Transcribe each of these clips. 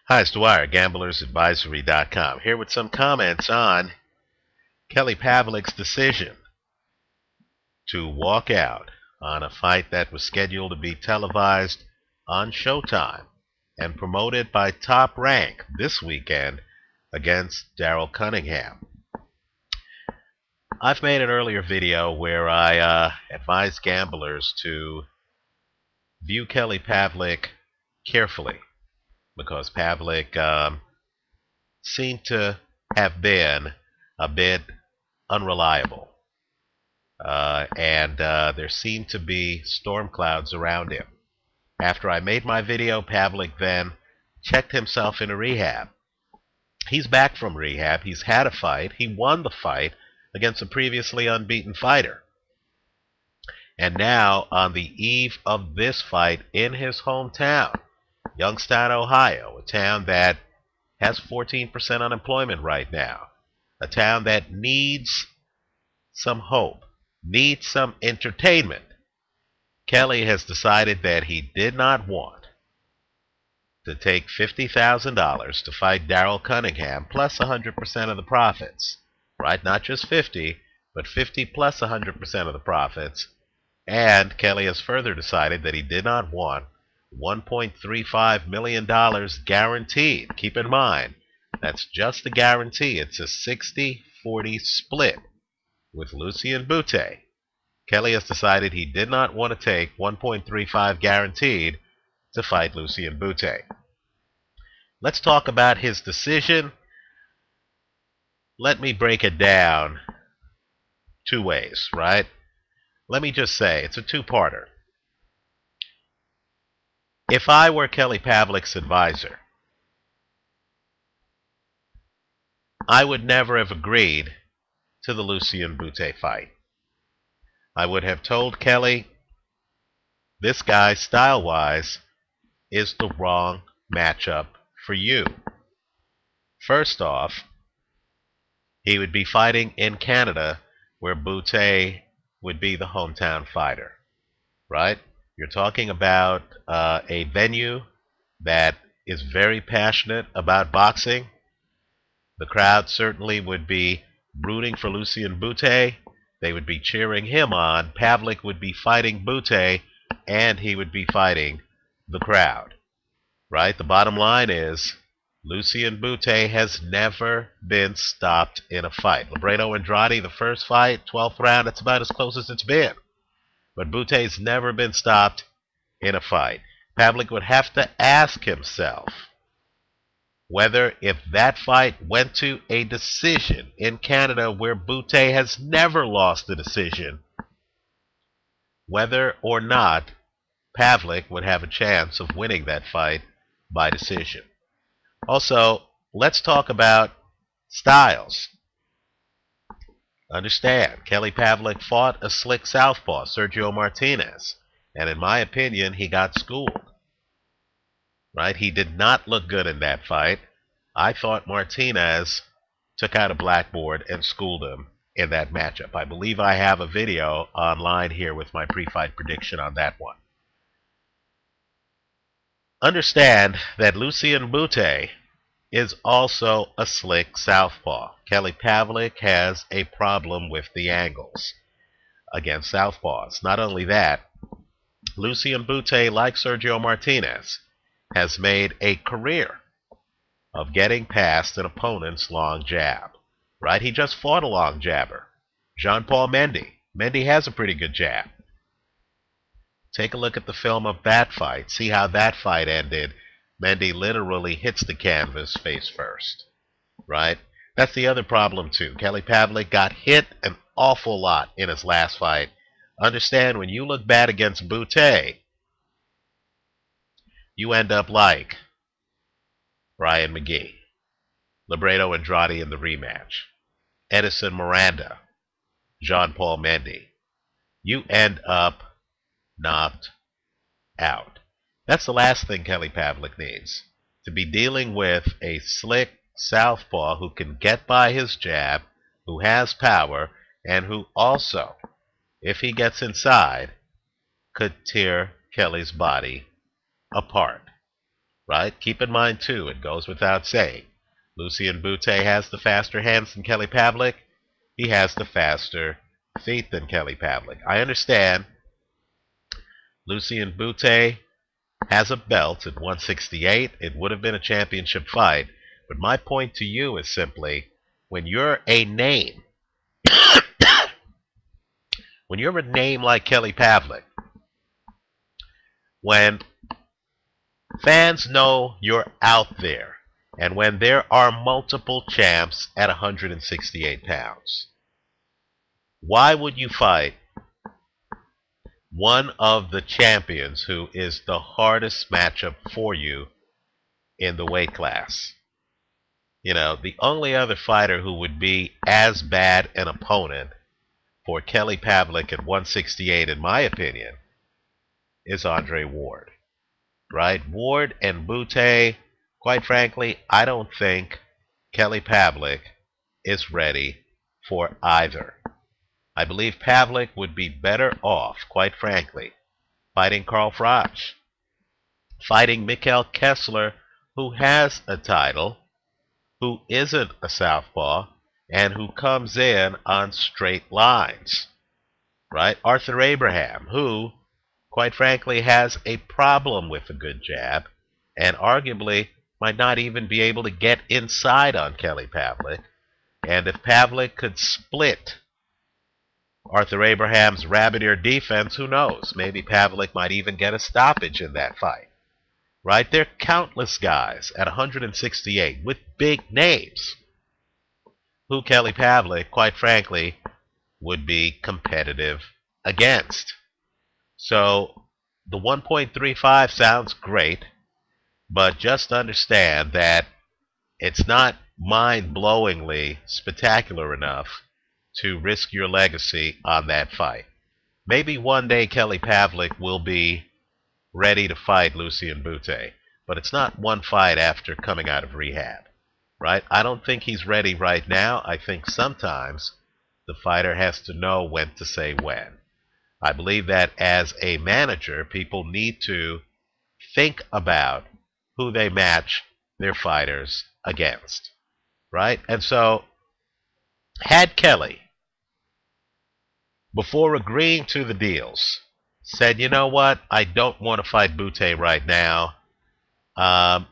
Hi, it's Dwyer, gamblersadvisory.com, here with some comments on Kelly Pavlik's decision to walk out on a fight that was scheduled to be televised on Showtime and promoted by Top Rank this weekend against Daryl Cunningham. I've made an earlier video where I advise gamblers to view Kelly Pavlik carefully, because Pavlik seemed to have been a bit unreliable. And there seemed to be storm clouds around him. After I made my video, Pavlik then checked himself into rehab. He's back from rehab. He's had a fight. He won the fight against a previously unbeaten fighter. And now, on the eve of this fight in his hometown, Youngstown, Ohio, a town that has 14% unemployment right now, a town that needs some hope, needs some entertainment, Kelly has decided that he did not want to take $50,000 to fight Daryl Cunningham plus 100% of the profits, right? Not just 50, but 50 plus 100% of the profits. And Kelly has further decided that he did not want $1.35 million guaranteed. Keep in mind, that's just the guarantee. It's a 60-40 split with Lucien Bute. Kelly has decided he did not want to take $1.35 guaranteed to fight Lucien Bute. Let's talk about his decision. Let me break it down two ways, right? Let me just say, it's a two-parter. If I were Kelly Pavlik's advisor, I would never have agreed to the Lucien Bute fight. I would have told Kelly, this guy, style-wise, is the wrong matchup for you. First off, he would be fighting in Canada, where Bute would be the hometown fighter, right? You're talking about a venue that is very passionate about boxing. The crowd certainly would be rooting for Lucien Bute. They would be cheering him on. Pavlik would be fighting Bute, and he would be fighting the crowd, right? The bottom line is, Lucien Bute has never been stopped in a fight. Libredo Andrade, the first fight, 12th round, that's about as close as it's been. But Bute's never been stopped in a fight. Pavlik would have to ask himself whether, if that fight went to a decision in Canada, where Bute has never lost a decision, whether or not Pavlik would have a chance of winning that fight by decision. Also, let's talk about styles. Understand, Kelly Pavlik fought a slick southpaw, Sergio Martinez, and in my opinion, he got schooled. Right? He did not look good in that fight. I thought Martinez took out a blackboard and schooled him in that matchup. I believe I have a video online here with my pre-fight prediction on that one. Understand that Lucien Bute is also a slick southpaw. Kelly Pavlik has a problem with the angles against southpaws. Not only that, Lucien Bute, like Sergio Martinez, has made a career of getting past an opponent's long jab. Right? He just fought a long jabber, Jean-Paul Mendy. Mendy has a pretty good jab. Take a look at the film of that fight. See how that fight ended. Mendy literally hits the canvas face first. Right? That's the other problem too. Kelly Pavlik got hit an awful lot in his last fight. Understand, when you look bad against Bute, you end up like Brian McGee, Libredo Andrade in the rematch, Edison Miranda, Jean-Paul Mendy. You end up knocked out. That's the last thing Kelly Pavlik needs, to be dealing with a slick southpaw who can get by his jab, who has power, and who also, if he gets inside, could tear Kelly's body apart. right? Keep in mind, too, it goes without saying, Lucian Bute has the faster hands than Kelly Pavlik. He has the faster feet than Kelly Pavlik. I understand Lucian Bute has a belt at 168. It would have been a championship fight. But my point to you is simply, when you're a name, when you're a name like Kelly Pavlik, when fans know you're out there, and when there are multiple champs at 168 pounds, why would you fight one of the champions who is the hardest matchup for you in the weight class? You know, the only other fighter who would be as bad an opponent for Kelly Pavlik at 168, in my opinion, is Andre Ward. Right? Ward and Bute, quite frankly, I don't think Kelly Pavlik is ready for either. I believe Pavlik would be better off, quite frankly, fighting Carl Froch, fighting Mikhail Kessler, who has a title, who isn't a southpaw, and who comes in on straight lines. Right? Arthur Abraham, who, quite frankly, has a problem with a good jab, and arguably might not even be able to get inside on Kelly Pavlik. And if Pavlik could split Arthur Abraham's rabbit ear defense, who knows? Maybe Pavlik might even get a stoppage in that fight. Right? There are countless guys at 168 with big names who Kelly Pavlik, quite frankly, would be competitive against. So the 1.35 sounds great, but just understand that it's not mind-blowingly spectacular enough to risk your legacy on that fight. Maybe one day Kelly Pavlik will be ready to fight Lucian Bute, but it's not one fight after coming out of rehab. Right? I don't think he's ready right now. I think sometimes the fighter has to know when to say when. I believe that as a manager, people need to think about who they match their fighters against. Right? And so, had Kelly, before agreeing to the deals, said, you know what, I don't want to fight Bute right now, I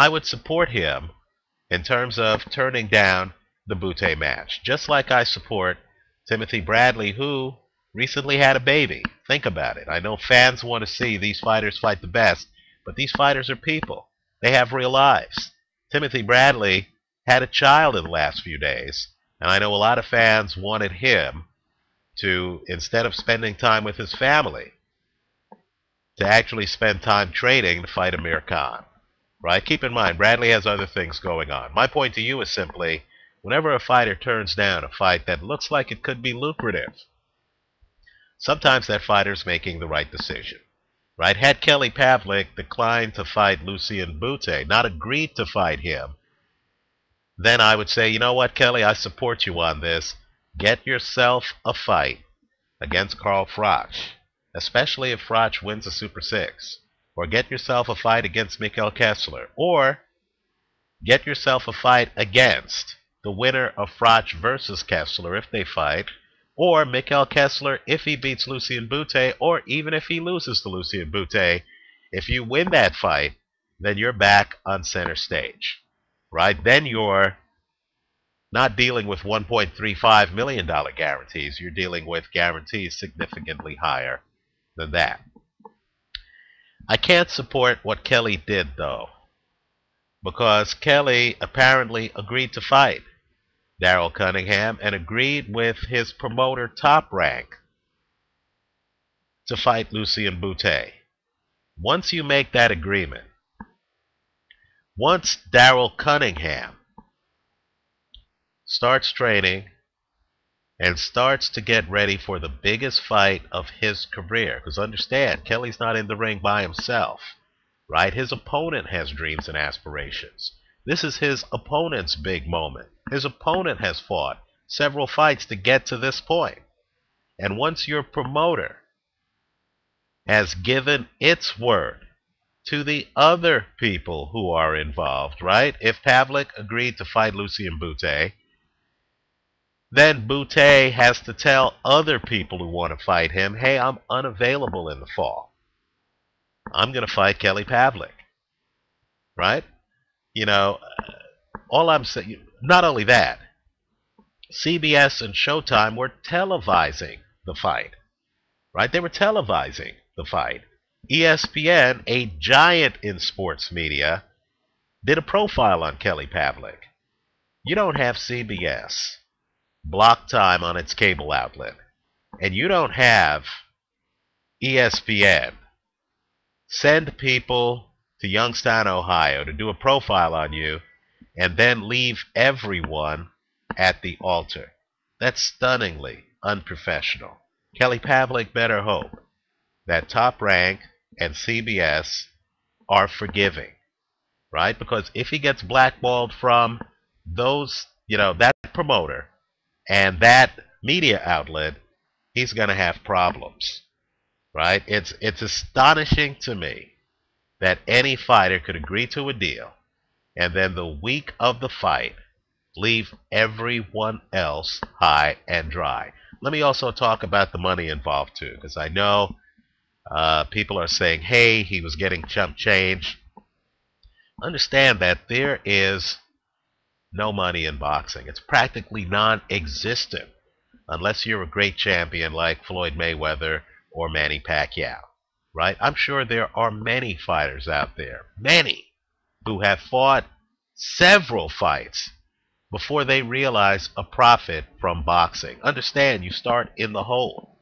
would support him in terms of turning down the Bute match. Just like I support Timothy Bradley, who recently had a baby. Think about it. I know fans want to see these fighters fight the best, but these fighters are people. They have real lives. Timothy Bradley had a child in the last few days, and I know a lot of fans wanted him to, instead of spending time with his family, to actually spend time training to fight Amir Khan. Right? Keep in mind, Bradley has other things going on. My point to you is simply, whenever a fighter turns down a fight that looks like it could be lucrative, sometimes that fighter's making the right decision. Right? Had Kelly Pavlik declined to fight Lucian Bute, not agreed to fight him, then I would say, you know what, Kelly, I support you on this. Get yourself a fight against Carl Froch, especially if Froch wins a Super 6. Or get yourself a fight against Mikhail Kessler. Or get yourself a fight against the winner of Froch versus Kessler if they fight. Or Mikhail Kessler if he beats Lucian Bute. Or even if he loses to Lucian Bute. If you win that fight, then you're back on center stage. Right? Then you're not dealing with $1.35 million guarantees. You're dealing with guarantees significantly higher than that. I can't support what Kelly did, though, because Kelly apparently agreed to fight Daryl Cunningham and agreed with his promoter Top Rank to fight Lucian Bute. Once you make that agreement, once Daryl Cunningham starts training and starts to get ready for the biggest fight of his career, because understand, Kelly's not in the ring by himself, right? His opponent has dreams and aspirations. This is his opponent's big moment. His opponent has fought several fights to get to this point. And once your promoter has given its word to the other people who are involved, right? If Pavlik agreed to fight Lucien Boutte, then Boutte has to tell other people who want to fight him, hey, I'm unavailable in the fall. I'm going to fight Kelly Pavlik, right? You know, all I'm saying, not only that, CBS and Showtime were televising the fight, right? They were televising the fight. ESPN, a giant in sports media, did a profile on Kelly Pavlik. You don't have CBS block time on its cable outlet, and you don't have ESPN send people to Youngstown, Ohio to do a profile on you and then leave everyone at the altar. That's stunningly unprofessional. Kelly Pavlik better hope that Top Rank and CBS are forgiving, right? Because if he gets blackballed from those, that promoter and that media outlet, he's going to have problems, right? It's astonishing to me that any fighter could agree to a deal and then the week of the fight leave everyone else high and dry. Let me also talk about the money involved too, because I know people are saying, hey, he was getting chump change. Understand that there is no money in boxing. It's practically non-existent unless you're a great champion like Floyd Mayweather or Manny Pacquiao, right? I'm sure there are many fighters out there, many, who have fought several fights before they realize a profit from boxing. Understand, you start in the hole.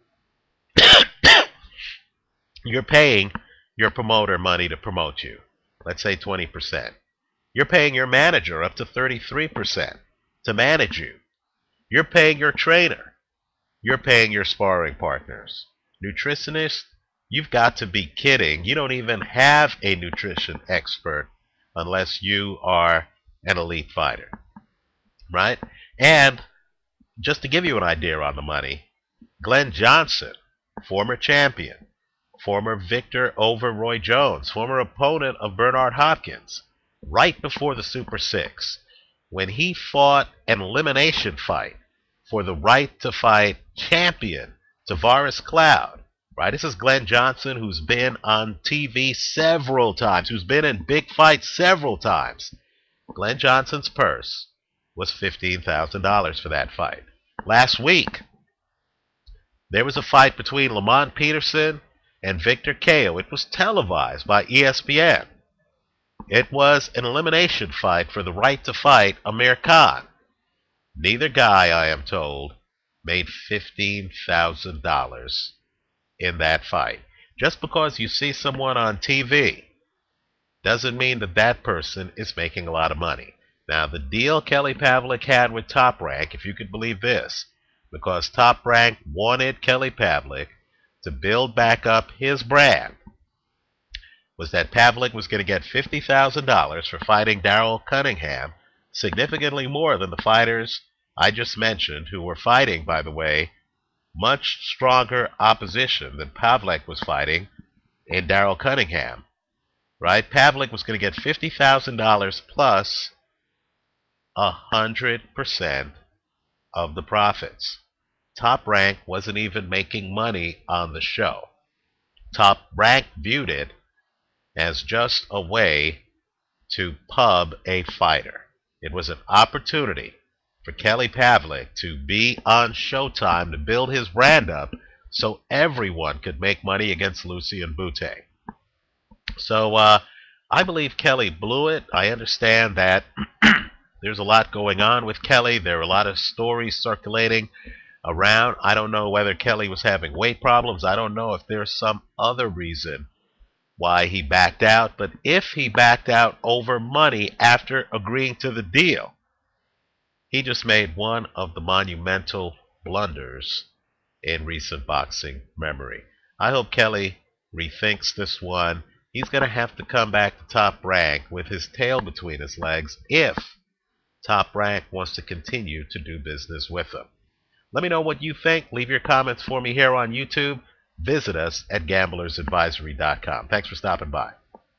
You're paying your promoter money to promote you, let's say 20%. You're paying your manager up to 33% to manage you. You're paying your trainer. You're paying your sparring partners. Nutritionist, you've got to be kidding. You don't even have a nutrition expert unless you are an elite fighter, right? And just to give you an idea on the money, Glenn Johnson, former champion, former victor over Roy Jones, former opponent of Bernard Hopkins, right before the Super 6, when he fought an elimination fight for the right to fight champion Tavares Cloud, right? This is Glenn Johnson, who's been on TV several times, who's been in big fights several times. Glenn Johnson's purse was $15,000 for that fight. Last week, there was a fight between Lamont Peterson and Victor Kao. It was televised by ESPN. It was an elimination fight for the right to fight Amir Khan. Neither guy, I am told, made $15,000 in that fight. Just because you see someone on TV doesn't mean that that person is making a lot of money. Now, the deal Kelly Pavlik had with Top Rank, if you could believe this, because Top Rank wanted Kelly Pavlik to build back up his brand, was that Pavlik was going to get $50,000 for fighting Darrell Cunningham, significantly more than the fighters I just mentioned, who were fighting, by the way, much stronger opposition than Pavlik was fighting in Darrell Cunningham, right? Pavlik was going to get $50,000 plus 100% of the profits. Top Rank wasn't even making money on the show. Top Rank viewed it as just a way to pub a fighter. It was an opportunity for Kelly Pavlik to be on Showtime to build his brand up so everyone could make money against Lucien Boutte. So I believe Kelly blew it. I understand that there's a lot going on with Kelly. There are a lot of stories circulating around. I don't know whether Kelly was having weight problems. I don't know if there's some other reason why he backed out. But if he backed out over money after agreeing to the deal, he just made one of the monumental blunders in recent boxing memory. I hope Kelly rethinks this one. He's going to have to come back to Top Rank with his tail between his legs if Top Rank wants to continue to do business with him. Let me know what you think. Leave your comments for me here on YouTube. Visit us at gamblersadvisory.com. Thanks for stopping by.